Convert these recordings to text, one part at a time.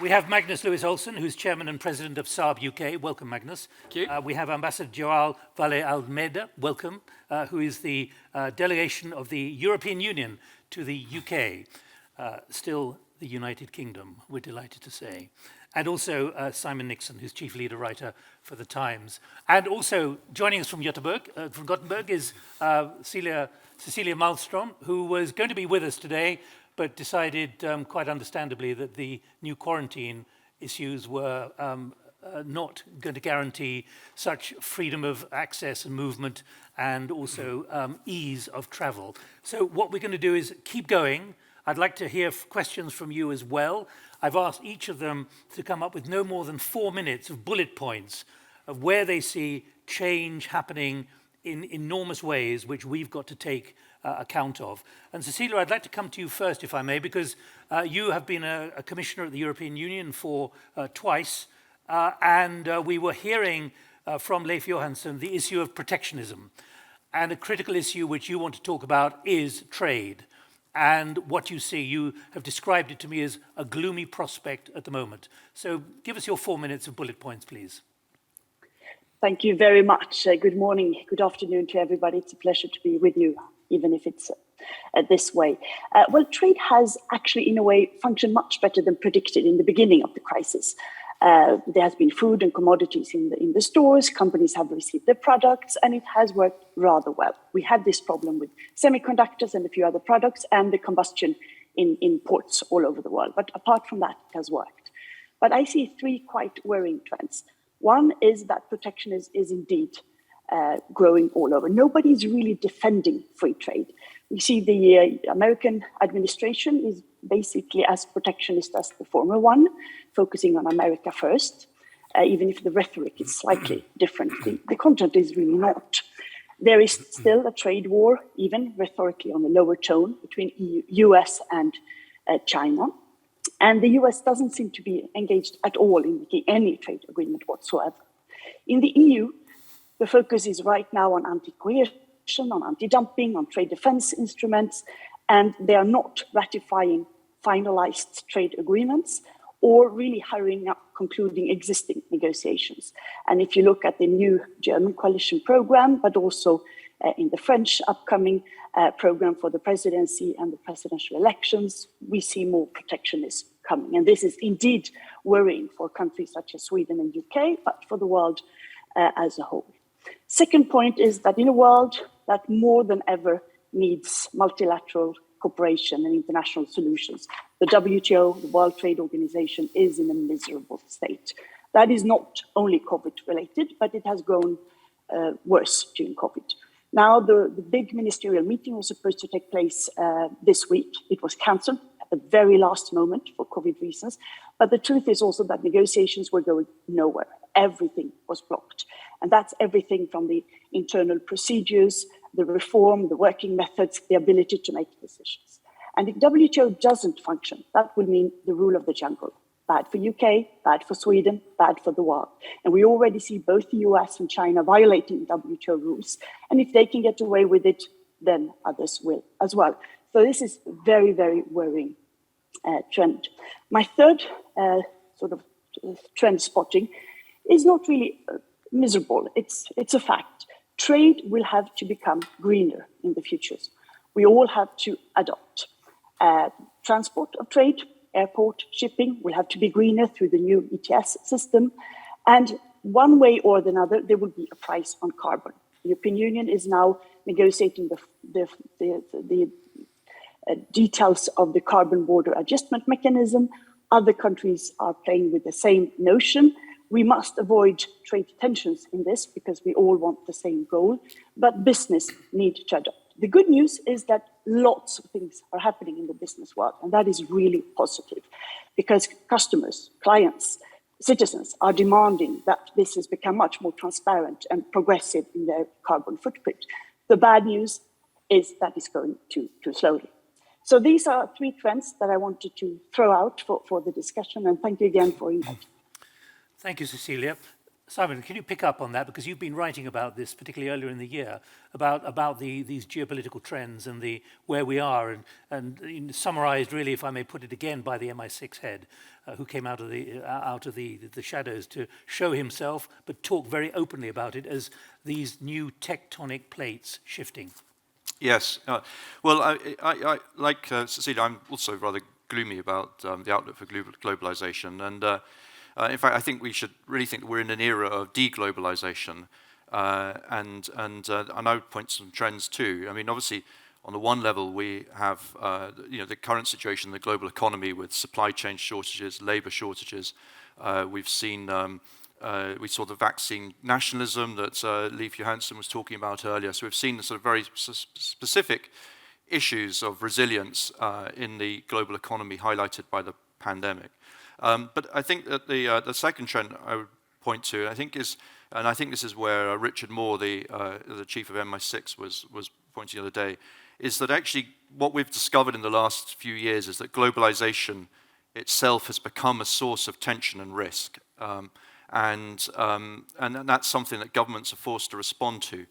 We have Magnus Lewis-Olsson, who's Chairman and President of Saab UK. Welcome, Magnus. Thank you. We have Ambassador João Vale Almeida, welcome, who is the delegation of the European Union to the UK, still the United Kingdom, we're delighted to say. And also Simon Nixon, who's chief leader writer for The Times. And also joining us from Gothenburg is Cecilia Malmström, who was going to be with us today, but decided quite understandably that the new quarantine issues were not going to guarantee such freedom of access and movement and also ease of travel. So what we're going to do is keep going. I'd like to hear questions from you as well. I've asked each of them to come up with no more than 4 minutes of bullet points of where they see change happening in enormous ways, which we've got to take account of. And Cecilia, I'd like to come to you first, if I may, because you have been a commissioner at the European Union for twice, and we were hearing from Leif Johansson the issue of protectionism. And a critical issue which you want to talk about is trade. And what you see, you have described it to me as a gloomy prospect at the moment. So give us your 4 minutes of bullet points, please. Thank you very much. Good morning, good afternoon to everybody. It's a pleasure to be with you, even if it's this way. Well, trade has actually, in a way, functioned much better than predicted in the beginning of the crisis. There has been food and commodities in the stores, companies have received their products, and it has worked rather well. We had this problem with semiconductors and a few other products and the combustion in ports all over the world. But apart from that, it has worked. But I see three quite worrying trends. One is that protectionism is indeed growing all over. Nobody's really defending free trade. We see the American administration is basically as protectionist as the former one, focusing on America first, even if the rhetoric is slightly different. The content is really not. There is still a trade war, even rhetorically on a lower tone, between US and China. And the US doesn't seem to be engaged at all in making any trade agreement whatsoever. In the EU, the focus is right now on anti-coercion, on anti-dumping, on trade defense instruments, and they are not ratifying finalized trade agreements or really hurrying up concluding existing negotiations. And if you look at the new German coalition program, but also in the French upcoming program for the presidency and the presidential elections, we see more protectionism coming. And this is indeed worrying for countries such as Sweden and UK, but for the world as a whole. Second point is that in a world that more than ever needs multilateral cooperation and international solutions, the WTO, the World Trade Organization, is in a miserable state. That is not only COVID related, but it has grown worse during COVID. Now, the big ministerial meeting was supposed to take place this week. It was cancelled at the very last moment for COVID reasons. But the truth is also that negotiations were going nowhere. Everything was blocked. And that's everything from the internal procedures, the reform, the working methods, the ability to make decisions. And if WTO doesn't function, that will mean the rule of the jungle. Bad for UK, bad for Sweden, bad for the world. And we already see both the US and China violating WTO rules. And if they can get away with it, then others will as well. So this is very, very worrying trend. My third sort of trend spotting is not really miserable. It's a fact. Trade will have to become greener in the futures. We all have to adopt. Transport of trade, airport, shipping will have to be greener through the new ETS system. And one way or another, there will be a price on carbon. The European Union is now negotiating the details of the carbon border adjustment mechanism. Other countries are playing with the same notion. We must avoid trade tensions in this because we all want the same goal, but business needs to adopt. The good news is that lots of things are happening in the business world, and that is really positive because customers, clients, citizens are demanding that business become much more transparent and progressive in their carbon footprint. The bad news is that it's going too slowly. So these are three trends that I wanted to throw out for the discussion, and thank you again for inviting. Thank you, Cecilia. Simon, can you pick up on that? Because you've been writing about this, particularly earlier in the year, about these geopolitical trends and where we are, and summarized, really, if I may put it again, by the MI6 head, who came out of the shadows to show himself, but talk very openly about it as these new tectonic plates shifting. Yes. Well, I like Cecilia, I'm also rather gloomy about the outlook for globalization. And in fact, I think we should really think that we're in an era of deglobalization. And I would point to some trends too. I mean, obviously, on the one level, we have the current situation in the global economy with supply chain shortages, labor shortages. We've seen we saw the vaccine nationalism that Leif Johansson was talking about earlier. So we've seen the sort of very specific issues of resilience in the global economy highlighted by the pandemic. But I think that the second trend I would point to, I think this is where Richard Moore, the chief of MI6, was pointing the other day, is that actually what we've discovered in the last few years is that globalization itself has become a source of tension and risk. And that's something that governments are forced to respond to.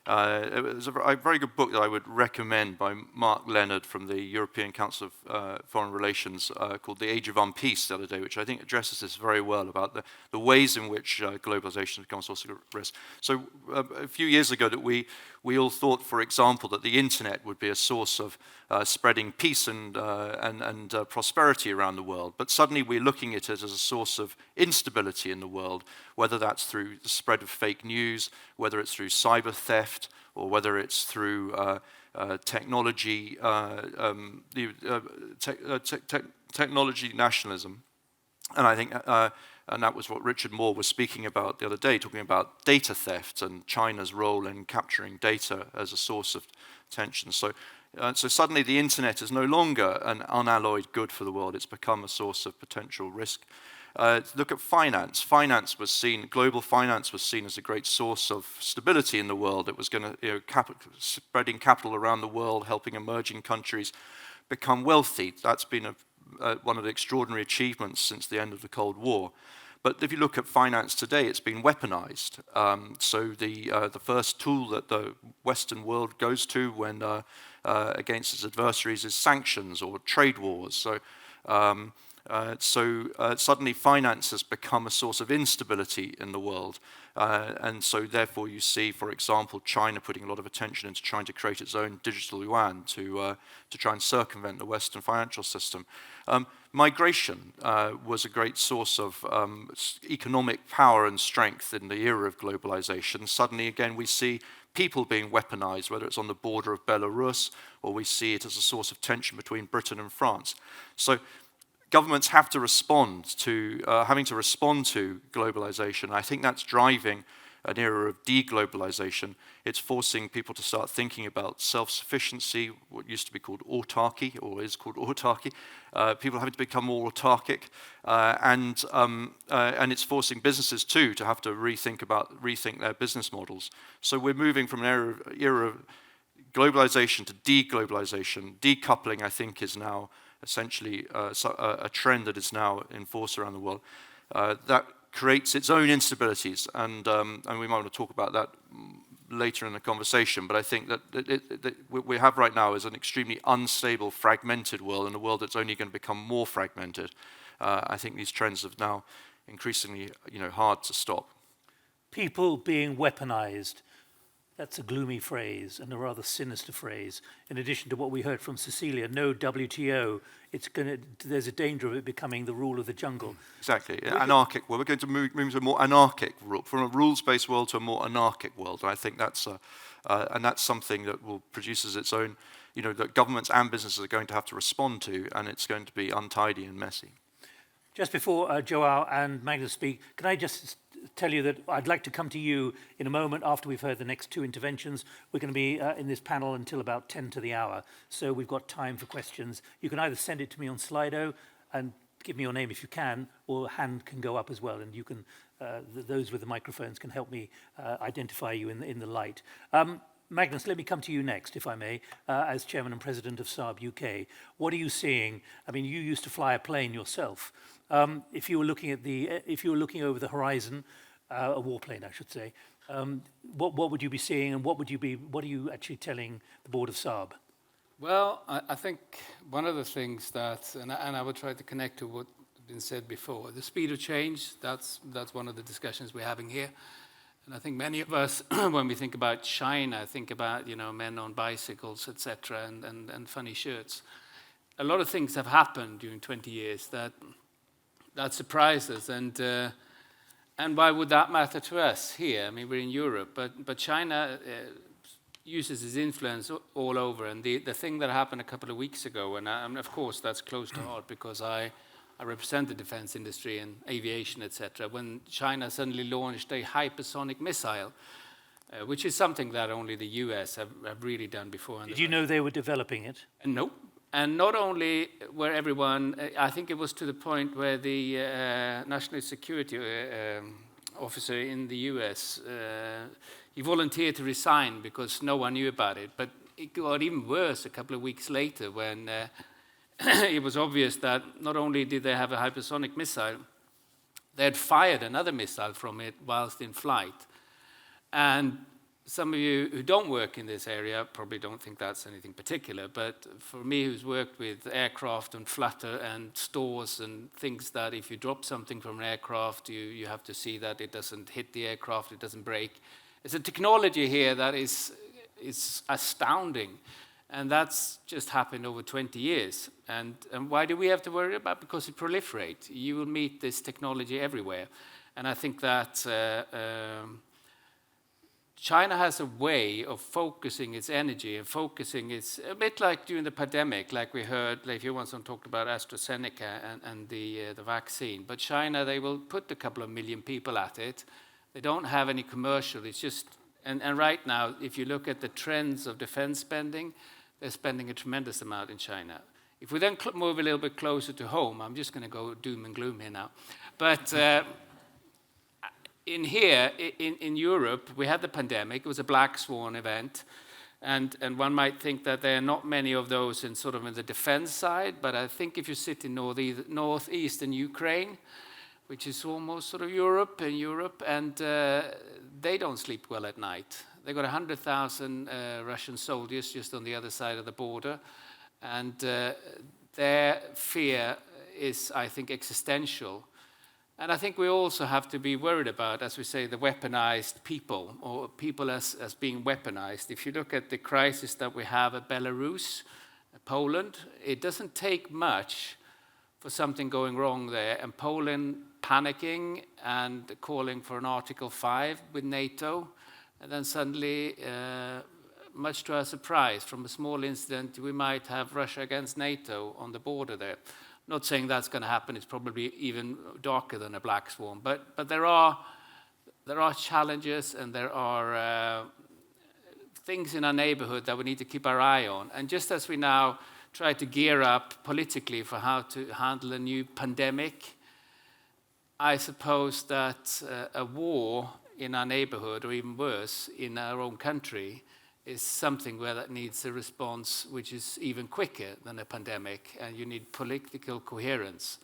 There's a very good book that I would recommend by Mark Leonard from the European Council of Foreign Relations called The Age of Unpeace the other day, which I think addresses this very well about the ways in which globalization becomes a source of risk. So a few years ago that we all thought, for example, that the internet would be a source of spreading peace and prosperity around the world. But suddenly we're looking at it as a source of instability in the world, whether that's through the spread of fake news, whether it's through cyber theft, or whether it's through technology technology nationalism. And I think and that was what Richard Moore was speaking about the other day, talking about data theft and China's role in capturing data as a source of tension. So suddenly the internet is no longer an unalloyed good for the world. It's become a source of potential risk. Look at finance. Global finance was seen as a great source of stability in the world. It was going to, spreading capital around the world, helping emerging countries become wealthy. That's been one of the extraordinary achievements since the end of the Cold War. But if you look at finance today, it's been weaponized. So the first tool that the Western world goes to when against its adversaries is sanctions or trade wars. So suddenly finance has become a source of instability in the world. And so therefore you see, for example, China putting a lot of attention into trying to create its own digital yuan to try and circumvent the Western financial system. Migration was a great source of economic power and strength in the era of globalization. Suddenly again we see people being weaponized, whether it's on the border of Belarus or we see it as a source of tension between Britain and France. So governments have to respond to, having to respond to globalization. I think that's driving an era of deglobalization. It's forcing people to start thinking about self-sufficiency, what used to be called autarky, or is called autarky. People having to become more autarkic, and it's forcing businesses too to have to rethink their business models. So we're moving from an era of globalization to deglobalization. Decoupling, I think, is now essentially a trend that is now in force around the world. That creates its own instabilities, and we might want to talk about that later in the conversation, but I think that what we have right now is an extremely unstable, fragmented world, and a world that's only going to become more fragmented. I think these trends are now increasingly hard to stop. People being weaponized. That's a gloomy phrase and a rather sinister phrase. In addition to what we heard from Cecilia, no WTO, there's a danger of it becoming the rule of the jungle. Exactly, anarchic. Well, we're going to move to a more anarchic rule, from a rules-based world to a more anarchic world. And I think that's something that will produces its own, that governments and businesses are going to have to respond to, and it's going to be untidy and messy. Just before João and Magnus speak, can I just tell you that I'd like to come to you in a moment after we've heard the next two interventions. We're going to be in this panel until about 10 to the hour, so we've got time for questions. You can either send it to me on Slido and give me your name if you can, or a hand can go up as well, and you can those with the microphones can help me identify you in the light. Magnus, let me come to you next, if I may, as Chairman and President of Saab UK. What are you seeing? I mean, you used to fly a plane yourself. If you were looking over the horizon, a warplane, I should say. What would you be seeing, and what are you actually telling the board of Saab? Well, I think one of the things that, and I would try to connect to what has been said before, the speed of change, that's one of the discussions we're having here. And I think many of us, when we think about China, think about, men on bicycles, etc., and funny shirts. A lot of things have happened during 20 years that surprised us, and why would that matter to us here? I mean, we're in Europe, but China uses its influence all over. And the thing that happened a couple of weeks ago, and of course that's close to heart because I represent the defense industry and aviation, etc., when China suddenly launched a hypersonic missile, which is something that only the US have really done before. Did you know they were developing it? No. And not only were everyone, I think it was to the point where the national security officer in the US, he volunteered to resign because no one knew about it. But it got even worse a couple of weeks later when it was obvious that not only did they have a hypersonic missile, they had fired another missile from it whilst in flight. And some of you who don't work in this area probably don't think that's anything particular, but for me who's worked with aircraft and flutter and stores and things that if you drop something from an aircraft, you have to see that it doesn't hit the aircraft, it doesn't break. It's a technology here that is astounding, and that's just happened over 20 years. And why do we have to worry about it? Because it proliferates. You will meet this technology everywhere. And I think that China has a way of focusing its energy and focusing its, a bit like during the pandemic, like we heard Leif Johansson talked about AstraZeneca and the vaccine. But China, they will put a couple of million people at it. They don't have any commercial. It's just, and right now, if you look at the trends of defense spending, they're spending a tremendous amount in China. If we then move a little bit closer to home, I'm just going to go doom and gloom here now. But in Europe, we had the pandemic. It was a black swan event. And one might think that there are not many of those in sort of in the defense side. But I think if you sit in northeastern Ukraine, which is almost sort of Europe, and they don't sleep well at night. They got 100,000 Russian soldiers just on the other side of the border. And their fear is, I think, existential. And I think we also have to be worried about, as we say, the weaponized people, or people as being weaponized. If you look at the crisis that we have at Belarus, Poland, it doesn't take much for something going wrong there, and Poland panicking and calling for an Article 5 with NATO, and then suddenly, much to our surprise, from a small incident, we might have Russia against NATO on the border there. Not saying that's going to happen. It's probably even darker than a black swan. But there are challenges, and there are things in our neighborhood that we need to keep our eye on. And just as we now try to gear up politically for how to handle a new pandemic, I suppose that a war in our neighborhood, or even worse, in our own country, is something where that needs a response which is even quicker than a pandemic, and you need political coherence.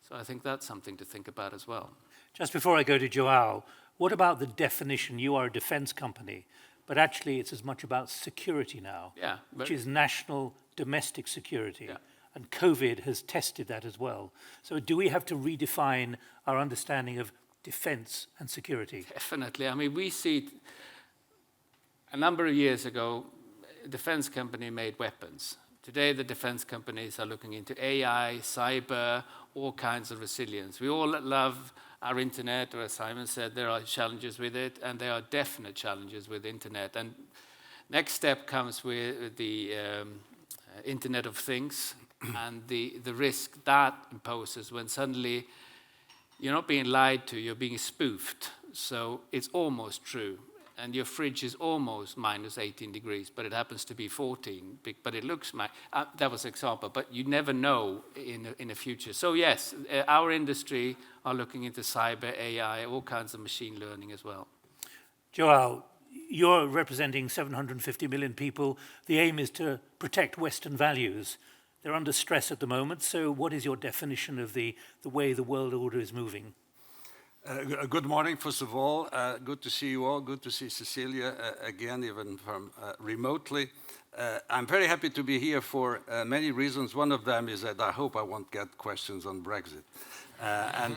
So I think that's something to think about as well. Just before I go to João, what about the definition? You are a defense company, but actually it's as much about security now, which is national domestic security. Yeah. And COVID has tested that as well. So do we have to redefine our understanding of defense and security? Definitely. I mean, we see a number of years ago, a defense company made weapons. Today, the defense companies are looking into AI, cyber, all kinds of resilience. We all love our internet, or as Simon said, there are challenges with it, and there are definite challenges with internet. And next step comes with the Internet of Things and the risk that imposes when suddenly you're not being lied to, you're being spoofed. So it's almost true. And your fridge is almost minus 18 degrees, but it happens to be 14. But it looks, that was an example, but you never know in the future. So yes, our industry are looking into cyber, AI, all kinds of machine learning as well. João, you're representing 750 million people. The aim is to protect Western values. They're under stress at the moment. So what is your definition of the way the world order is moving? Good morning, first of all. Good to see you all. Good to see Cecilia again, even from remotely. I'm very happy to be here for many reasons. One of them is that I hope I won't get questions on Brexit. And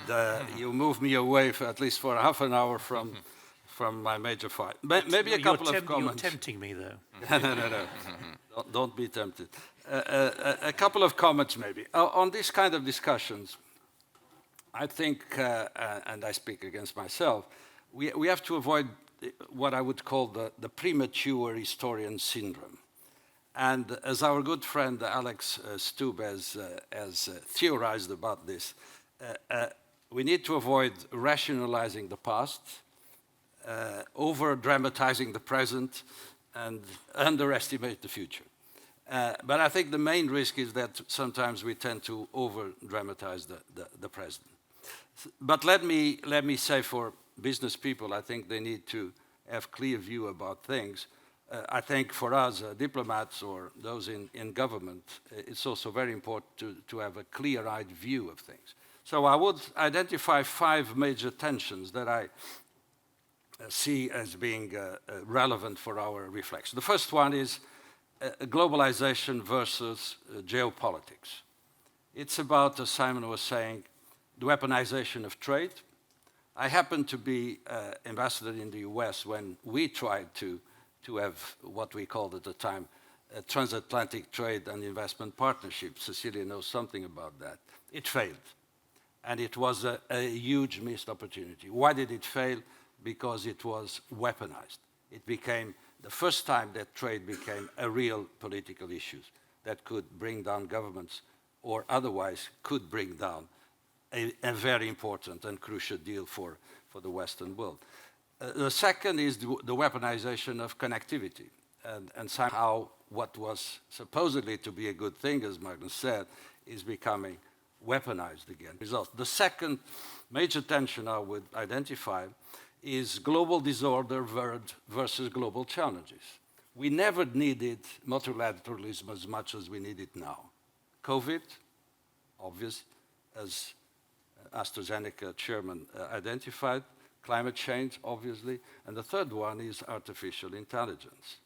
you move me away, for at least for half an hour from my major fight. Maybe a couple of comments. You're tempting me, though. No. Don't be tempted. A couple of comments, maybe. On this kind of discussions, I think, and I speak against myself, we have to avoid what I would call the premature historian syndrome. And as our good friend Alex Stubb has theorized about this, we need to avoid rationalizing the past, over-dramatizing the present, and underestimate the future. But I think the main risk is that sometimes we tend to over-dramatize the present. But let me say, for business people, I think they need to have clear view about things. I think for us, diplomats or those in government, it's also very important to have a clear-eyed view of things. So I would identify 5 major tensions that I see as being relevant for our reflection. The first one is globalization versus geopolitics. It's about, as Simon was saying, the weaponization of trade. I happened to be ambassador in the US when we tried to have what we called at the time a transatlantic trade and investment partnership. Cecilia knows something about that. It failed. And it was a huge missed opportunity. Why did it fail? Because it was weaponized. It became the first time that trade became a real political issue that could bring down governments or otherwise could bring down a very important and crucial deal for the Western world. The second is the weaponization of connectivity and somehow what was supposedly to be a good thing, as Magnus said, is becoming weaponized again. The second major tension I would identify is global disorder versus global challenges. We never needed multilateralism as much as we need it now. COVID, obvious, as AstraZeneca chairman identified, climate change, obviously, and the third one is artificial intelligence.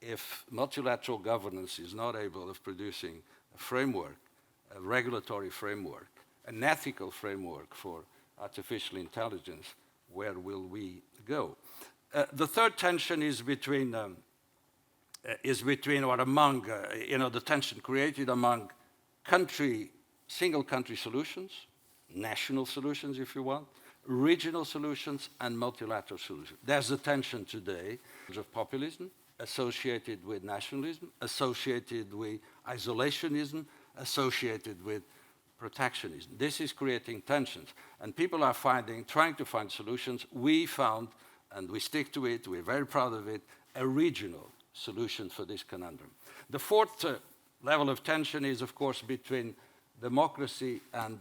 If multilateral governance is not able of producing a framework, a regulatory framework, an ethical framework for artificial intelligence, where will we go? The third tension is between or among, the tension created among single country solutions, national solutions if you want, regional solutions and multilateral solutions. There's a tension today of populism associated with nationalism, associated with isolationism, associated with protectionism. This is creating tensions, and people are trying to find solutions. We found, and we stick to it, we're very proud of it, a regional solution for this conundrum. The fourth level of tension is, of course, between democracy and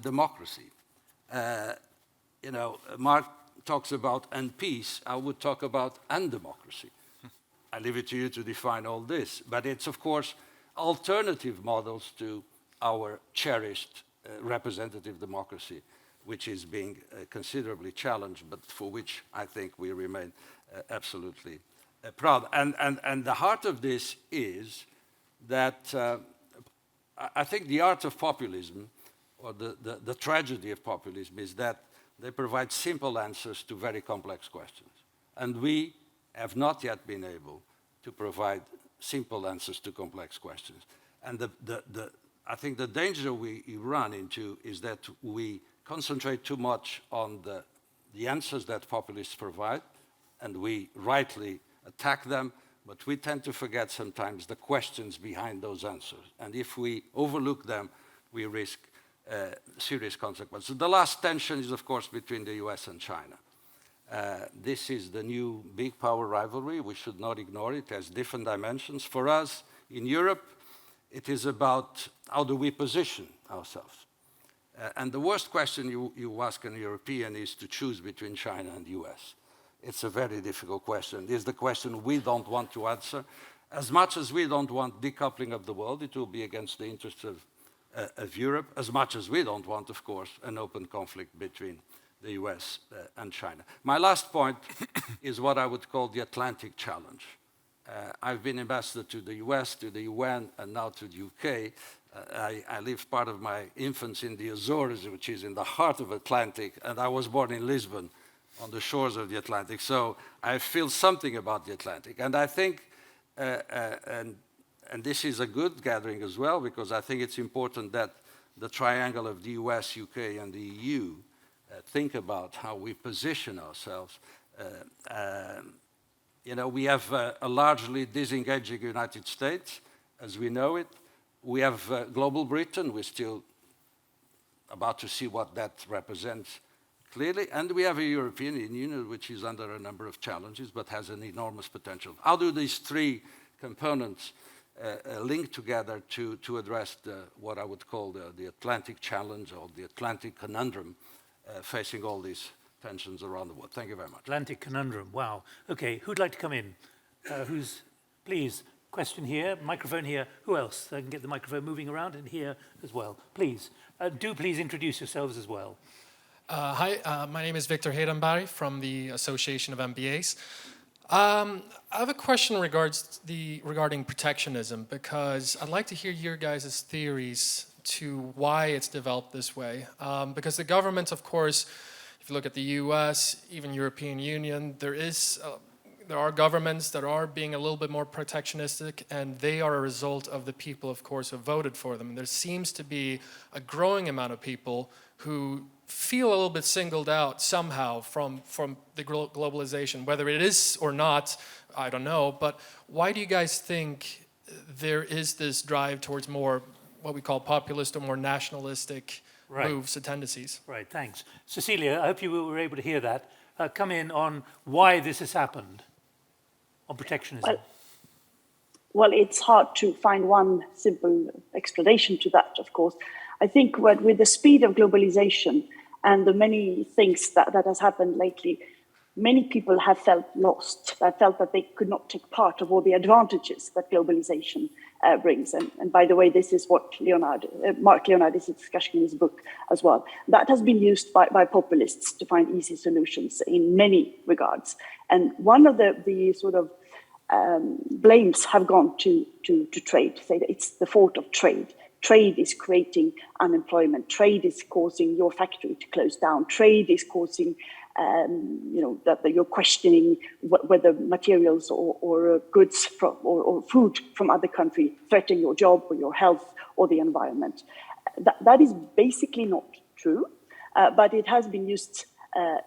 democracy. Mark talks about and peace. I would talk about undemocracy. I leave it to you to define all this. But it's, of course, alternative models to our cherished representative democracy, which is being considerably challenged, but for which I think we remain absolutely proud. And the heart of this is that I think the art of populism, or the tragedy of populism, is that they provide simple answers to very complex questions. And we have not yet been able to provide simple answers to complex questions. And I think the danger we run into is that we concentrate too much on the answers that populists provide, and we rightly attack them, but we tend to forget sometimes the questions behind those answers. And if we overlook them, we risk serious consequences. The last tension is, of course, between the US and China. This is the new big power rivalry. We should not ignore it. It has different dimensions. For us in Europe, it is about how do we position ourselves. And the worst question you ask an European is to choose between China and the US. It's a very difficult question. It's the question we don't want to answer. As much as we don't want decoupling of the world, it will be against the interests of Europe, as much as we don't want, of course, an open conflict between the US and China. My last point is what I would call the Atlantic challenge. I've been ambassador to the US, to the UN, and now to the UK. I lived part of my infancy in the Azores, which is in the heart of Atlantic, and I was born in Lisbon, on the shores of the Atlantic. So I feel something about the Atlantic. And I think, and this is a good gathering as well, because I think it's important that the triangle of the US, UK, and the EU think about how we position ourselves. You know, we have a largely disengaging United States, as we know it. We have global Britain. We're still about to see what that represents clearly. And we have a European Union, which is under a number of challenges, but has an enormous potential. How do these three components link together to address what I would call the Atlantic challenge or the Atlantic conundrum facing all these tensions around the world? Thank you very much. Atlantic conundrum, wow. Okay, who'd like to come in? Please, question here, microphone here. Who else? I can get the microphone moving around, and here as well. Please, do please introduce yourselves as well. Hi, my name is Victor Hedenberg from the Association of MBAs. I have a question regarding protectionism, because I'd like to hear your guys' theories to why it's developed this way. Because the government, of course, if you look at the US, even European Union, there are governments that are being a little bit more protectionistic, and they are a result of the people, of course, who voted for them. There seems to be a growing amount of people who feel a little bit singled out somehow from the globalization. Whether it is or not, I don't know. But why do you guys think there is this drive towards more what we call populist or more nationalistic moves and tendencies? Right, thanks. Cecilia, I hope you were able to hear that. Come in on why this has happened, on protectionism. Well, it's hard to find one simple explanation to that, of course. I think with the speed of globalization and the many things that has happened lately, many people have felt lost, felt that they could not take part of all the advantages that globalization brings. And by the way, this is what Mark Leonard is discussing in his book as well. That has been used by populists to find easy solutions in many regards. And one of the sort of blames have gone to trade, say that it's the fault of trade. Trade is creating unemployment. Trade is causing your factory to close down. Trade is causing, that you're questioning whether materials or goods or food from other countries threaten your job or your health or the environment. That is basically not true, but it has been used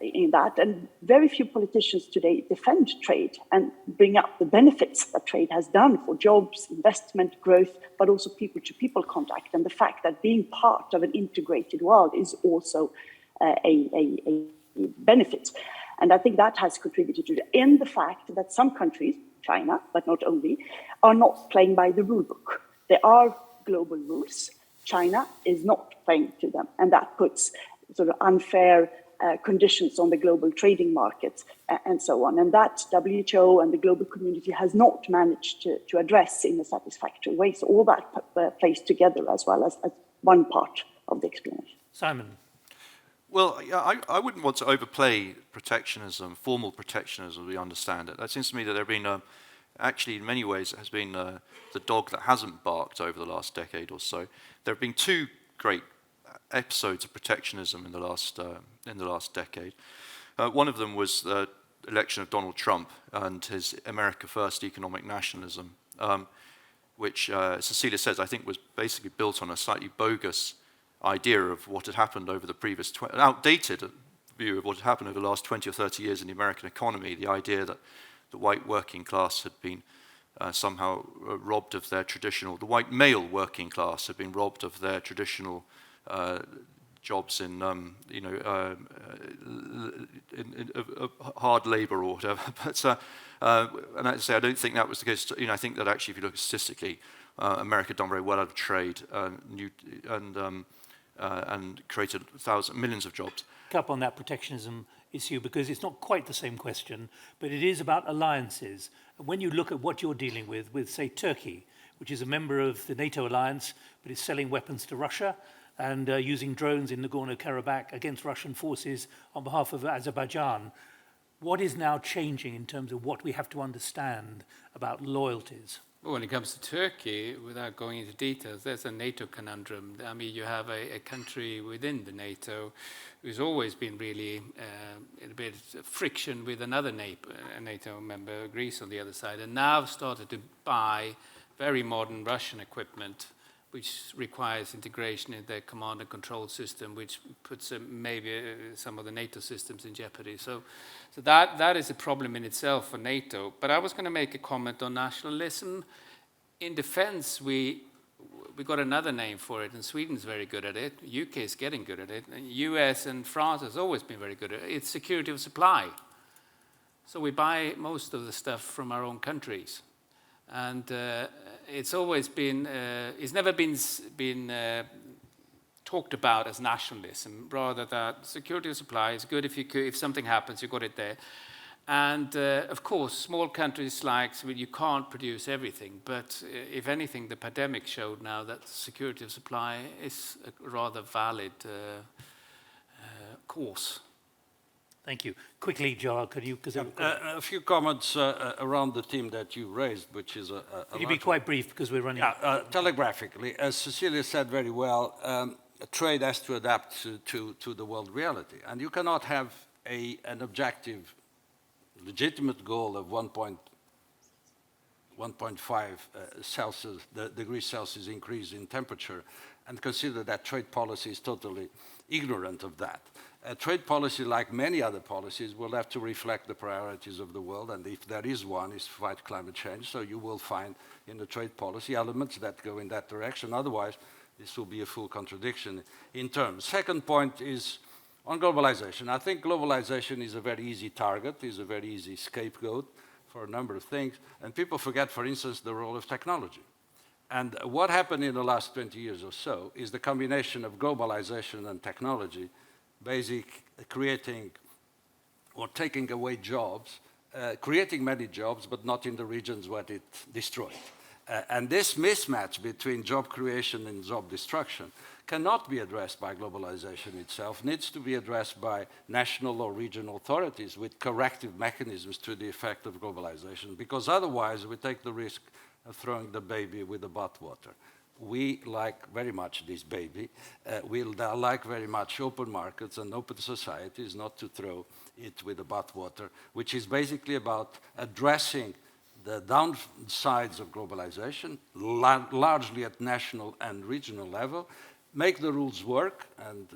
in that. And very few politicians today defend trade and bring up the benefits that trade has done for jobs, investment, growth, but also people-to-people contact, and the fact that being part of an integrated world is also a benefit. And I think that has contributed to in the fact that some countries, China, but not only, are not playing by the rule book. There are global rules. China is not playing to them, and that puts sort of unfair conditions on the global trading market and so on. And that WHO and the global community has not managed to address in a satisfactory way. So all that plays together as well as one part of the explanation. Simon. Well, I wouldn't want to overplay protectionism, formal protectionism as we understand it. That seems to me that there have been, actually in many ways, it has been the dog that hasn't barked over the last decade or so. There have been two great episodes of protectionism in the last decade. One of them was the election of Donald Trump and his America First economic nationalism, which Cecilia says I think was basically built on a slightly bogus idea of what had happened over the previous, an outdated view of what had happened over the last 20 or 30 years in the American economy, the idea that the white working class had been somehow robbed of their traditional, the white male working class had been robbed of their traditional jobs in, hard labor or whatever. But and I say I don't think that was the case. I think that actually, if you look statistically, America had done very well out of trade and created millions of jobs. Up on that protectionism issue, because it's not quite the same question, but it is about alliances. When you look at what you're dealing with say Turkey, which is a member of the NATO alliance, but is selling weapons to Russia, and using drones in Nagorno-Karabakh against Russian forces on behalf of Azerbaijan. What is now changing in terms of what we have to understand about loyalties? Well, when it comes to Turkey, without going into details, there's a NATO conundrum. I mean, you have a country within the NATO who's always been really in a bit of friction with another NATO member, Greece on the other side, and now started to buy very modern Russian equipment, which requires integration in their command and control system, which puts maybe some of the NATO systems in jeopardy. So that is a problem in itself for NATO. But I was going to make a comment on nationalism. In defense, we got another name for it, and Sweden's very good at it. UK is getting good at it. And US and France has always been very good at it. It's security of supply. So we buy most of the stuff from our own countries. And it's always been, it's never been talked about as nationalism, rather that security of supply is good if something happens, you got it there. And of course, small countries like, you can't produce everything, but if anything, the pandemic showed now that security of supply is a rather valid course. Thank you. Quickly, João, could you... a few comments around the theme that you raised, which is a could you be quite brief, because we're running... telegraphically, as Cecilia said very well, trade has to adapt to the world reality. And you cannot have an objective, legitimate goal of 1.5 degrees Celsius increase in temperature and consider that trade policy is totally ignorant of that. Trade policy, like many other policies, will have to reflect the priorities of the world, and if there is one, is to fight climate change. So you will find in the trade policy elements that go in that direction. Otherwise, this will be a full contradiction in terms. Second point is on globalization. I think globalization is a very easy target, is a very easy scapegoat for a number of things, and people forget, for instance, the role of technology. And what happened in the last 20 years or so is the combination of globalization and technology creating or taking away jobs, creating many jobs, but not in the regions where it destroyed. And this mismatch between job creation and job destruction cannot be addressed by globalization itself, needs to be addressed by national or regional authorities with corrective mechanisms to the effect of globalization, because otherwise we take the risk of throwing the baby with the bathwater. We like very much this baby. We like very much open markets and open societies, not to throw it with the bathwater, which is basically about addressing the downsides of globalization, largely at national and regional level, make the rules work, and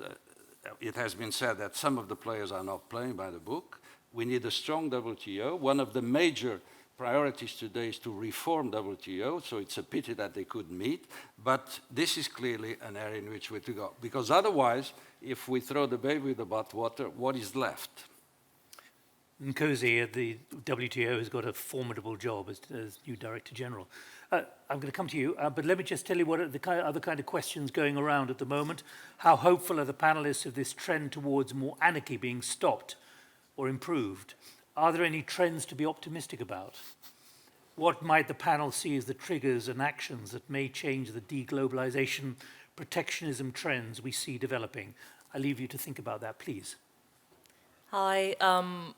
it has been said that some of the players are not playing by the book. We need a strong WTO. One of the major priorities today is to reform WTO, so it's a pity that they couldn't meet, but this is clearly an area in which we have to go, because otherwise, if we throw the baby with the bathwater, what is left? Nkosi, the WTO has got a formidable job as new Director General. I'm going to come to you, but let me just tell you what are the other kind of questions going around at the moment. How hopeful are the panelists of this trend towards more anarchy being stopped or improved? Are there any trends to be optimistic about? What might the panel see as the triggers and actions that may change the deglobalization, protectionism trends we see developing? I leave you to think about that, please. Hi,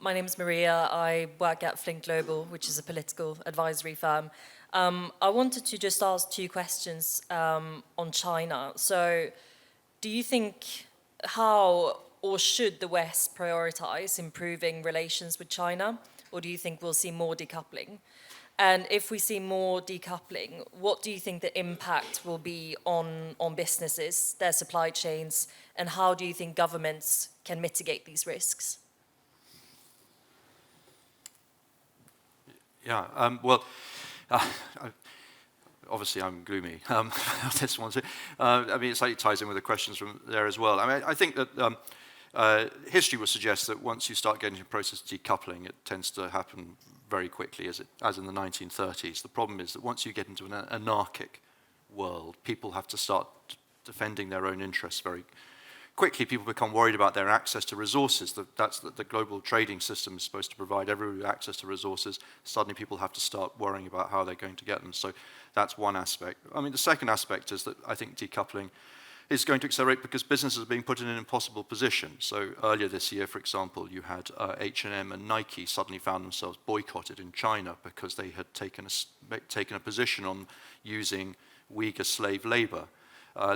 my name is Maria. I work at Flink Global, which is a political advisory firm. I wanted to just ask two questions on China. So, do you think how or should the West prioritize improving relations with China, or do you think we'll see more decoupling? And if we see more decoupling, what do you think the impact will be on businesses, their supply chains, and how do you think governments can mitigate these risks? Yeah, obviously I'm gloomy. This one too. I mean, it slightly ties in with the questions from there as well. I mean, I think that history would suggest that once you start getting into the process of decoupling, it tends to happen very quickly, as in the 1930s. The problem is that once you get into an anarchic world, people have to start defending their own interests very quickly. People become worried about their access to resources. The global trading system is supposed to provide everyone access to resources. Suddenly people have to start worrying about how they're going to get them. So that's one aspect. I mean, the second aspect is that I think decoupling is going to accelerate because businesses are being put in an impossible position. So earlier this year, for example, you had H&M and Nike suddenly found themselves boycotted in China because they had taken a position on using Uyghur slave labor.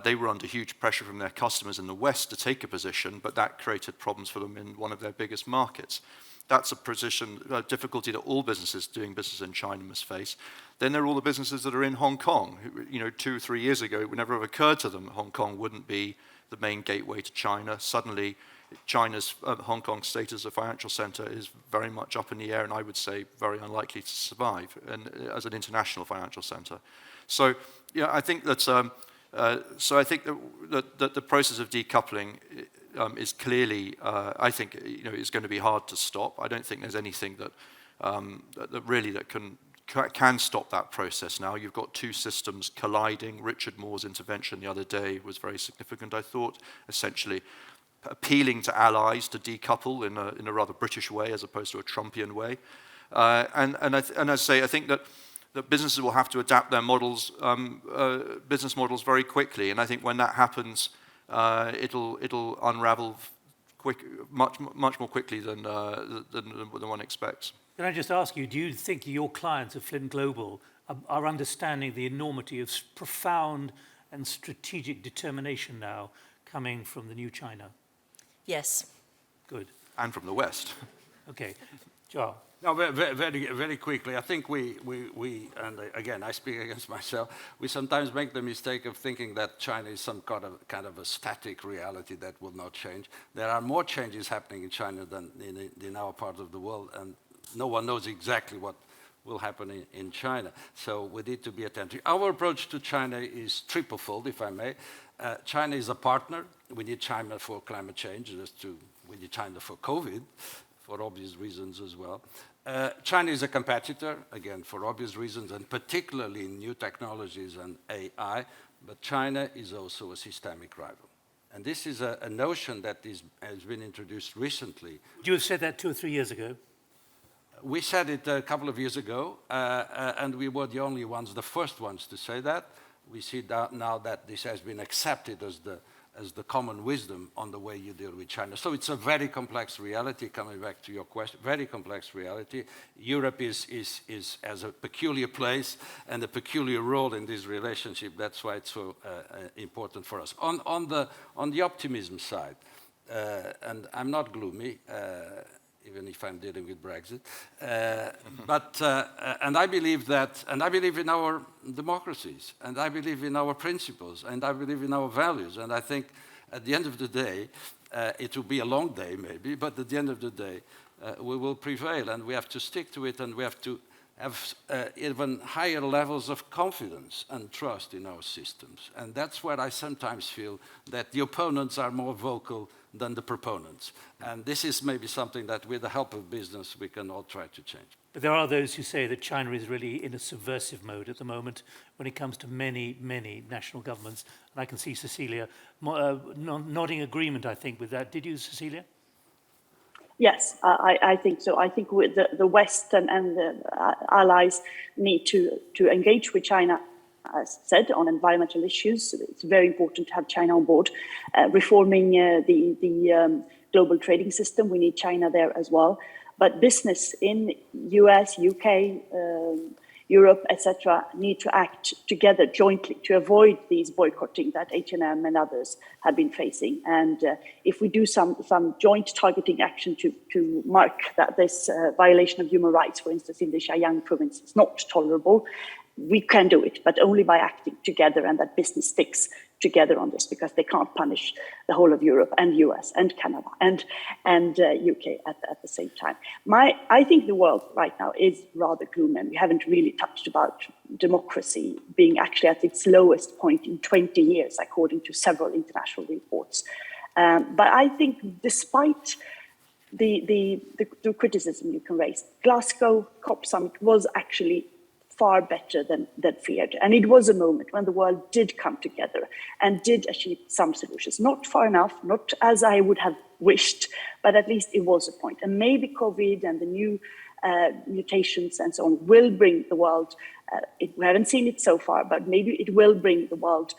They were under huge pressure from their customers in the West to take a position, but that created problems for them in one of their biggest markets. That's a difficulty that all businesses doing business in China must face. Then there are all the businesses that are in Hong Kong. 2 or 3 years ago, it would never have occurred to them that Hong Kong wouldn't be the main gateway to China. Suddenly, China's Hong Kong status as a financial center is very much up in the air, and I would say very unlikely to survive as an international financial center. So, I think that that the process of decoupling is clearly, I think, is going to be hard to stop. I don't think there's anything that can stop that process now. You've got two systems colliding. Richard Moore's intervention the other day was very significant, I thought, essentially appealing to allies to decouple in a rather British way as opposed to a Trumpian way. And I say, I think that businesses will have to adapt their models, business models very quickly. And I think when that happens, it'll unravel much more quickly than one expects. Can I just ask you, do you think your clients of Flint Global are understanding the enormity of profound and strategic determination now coming from the new China? Yes. Good. And from the West. Okay. João. No, very quickly. I think we, and again, I speak against myself, we sometimes make the mistake of thinking that China is some kind of a static reality that will not change. There are more changes happening in China than in our part of the world, and no one knows exactly what will happen in China. So we need to be attentive. Our approach to China is triple-fold, if I may. China is a partner. We need China for climate change, we need China for COVID, for obvious reasons as well. China is a competitor, again, for obvious reasons, and particularly in new technologies and AI, but China is also a systemic rival. And this is a notion that has been introduced recently. Would you have said that 2 or 3 years ago? We said it a couple of years ago, and we were the only ones, the first ones to say that. We see that now that this has been accepted as the common wisdom on the way you deal with China. So it's a very complex reality, coming back to your question, very complex reality. Europe has a peculiar place and a peculiar role in this relationship. That's why it's so important for us. On the optimism side, and I'm not gloomy, even if I'm dealing with Brexit. And I believe in our democracies, and I believe in our principles, and I believe in our values. And I think at the end of the day, it will be a long day maybe, but at the end of the day, we will prevail, and we have to stick to it, and we have to have even higher levels of confidence and trust in our systems. And that's where I sometimes feel that the opponents are more vocal than the proponents. And this is maybe something that with the help of business we can all try to change. But there are those who say that China is really in a subversive mode at the moment when it comes to many, many national governments. And I can see Cecilia nodding agreement, I think, with that. Did you, Cecilia? Yes, I think so. I think with the West and the allies need to engage with China, as said, on environmental issues. It's very important to have China on board. Reforming the global trading system, we need China there as well. But business in US, UK, Europe, etc., need to act together jointly to avoid these boycotting that H&M and others have been facing. And if we do some joint targeting action to mark that this violation of human rights, for instance, in the Xinjiang province, is not tolerable, we can do it, but only by acting together, and that business sticks together on this, because they can't punish the whole of Europe and US and Canada and UK at the same time. I think the world right now is rather gloomy, and we haven't really touched about democracy being actually at its lowest point in 20 years, according to several international reports. But I think despite the criticism you can raise, Glasgow COP summit was actually far better than feared. And it was a moment when the world did come together and did achieve some solutions. Not far enough, not as I would have wished, but at least it was a point. And maybe COVID and the new mutations and so on will bring the world, we haven't seen it so far, but maybe it will bring the world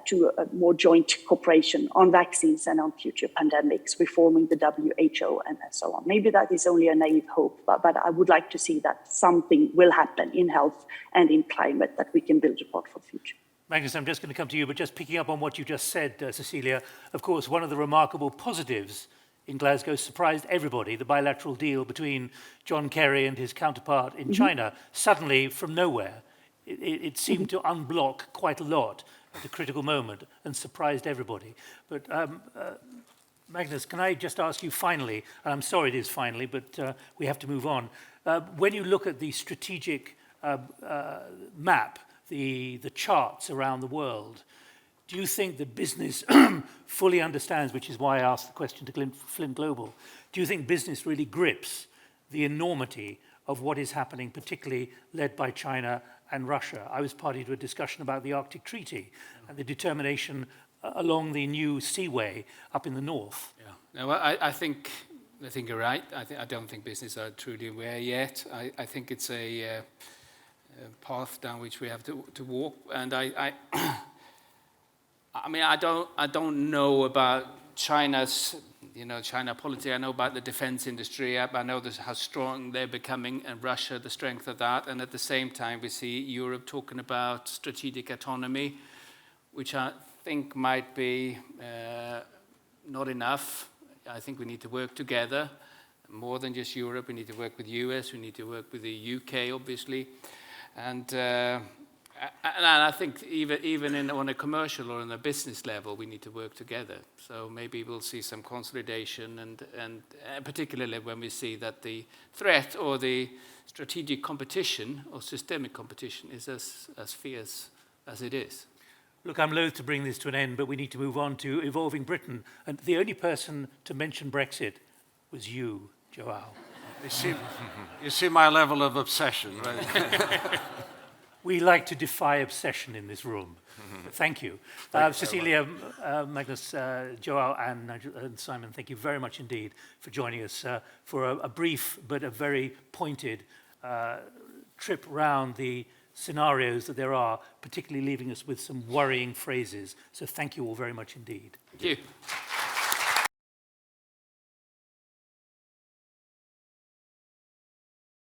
to a more joint cooperation on vaccines and on future pandemics, reforming the WHO and so on. Maybe that is only a naive hope, but I would like to see that something will happen in health and in climate that we can build upon for the future. Magnus, I'm just going to come to you, but just picking up on what you just said, Cecilia, of course, one of the remarkable positives in Glasgow surprised everybody, the bilateral deal between John Kerry and his counterpart in China, suddenly from nowhere. It seemed to unblock quite a lot at a critical moment and surprised everybody. But Magnus, can I just ask you finally, and I'm sorry it is finally, but we have to move on. When you look at the strategic map, the charts around the world, do you think that business fully understands, which is why I asked the question to Flint Global, do you think business really grips the enormity of what is happening, particularly led by China and Russia? I was party to a discussion about the Arctic Treaty and the determination along the new seaway up in the north. Yeah. No, I think you're right. I don't think business are truly aware yet. I think it's a path down which we have to walk. And I mean, I don't know about China's, China policy. I know about the defense industry. I know how strong they're becoming, and Russia, the strength of that. And at the same time, we see Europe talking about strategic autonomy, which I think might be not enough. I think we need to work together, more than just Europe. We need to work with the US. We need to work with the UK, obviously. And I think even on a commercial or on a business level, we need to work together. So maybe we'll see some consolidation, and particularly when we see that the threat or the strategic competition or systemic competition is as fierce as it is. Look, I'm loath to bring this to an end, but we need to move on to evolving Britain. And the only person to mention Brexit was you, João. You see my level of obsession, right? We like to defy obsession in this room. Thank you. Cecilia, Magnus, João, and Simon, thank you very much indeed for joining us for a brief but a very pointed trip round the scenarios that there are, particularly leaving us with some worrying phrases. So thank you all very much indeed. Thank you.